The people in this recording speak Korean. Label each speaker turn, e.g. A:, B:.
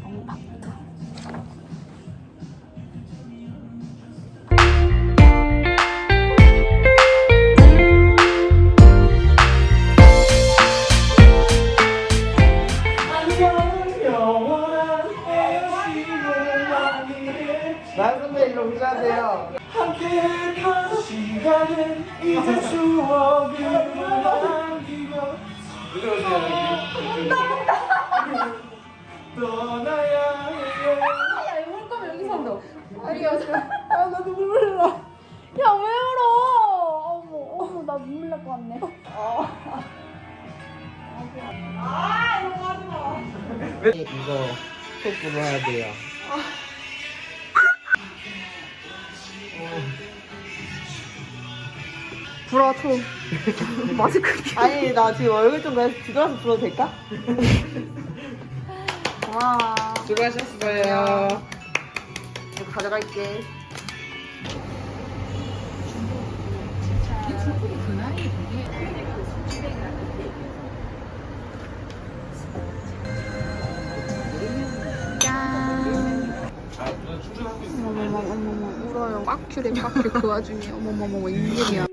A: 개봉박두.
B: 나선배 일로 오셔야돼요.
C: 함께했던 시간은 이제 추억으로 남기며 떠나야 해.
A: 야, 이럴 거면 여기서 한다. 아니, 나 눈물 나. 야, 왜 울어? 어머, 나 눈물 날 것 같네. 이거 하지 마.
B: 이거 꼭 불어야 돼요.
A: 불어줘. 마스크.
B: 아니 나 지금 얼굴 좀 그래서 뒤돌아서 불어도 될까?
A: 와.
B: 수고하셨어요.
A: 이거 가져갈게. 어머머머, 울어요. 꽉큐래, 꽉큐. 그 와중에. 어머머머, 웬일이야.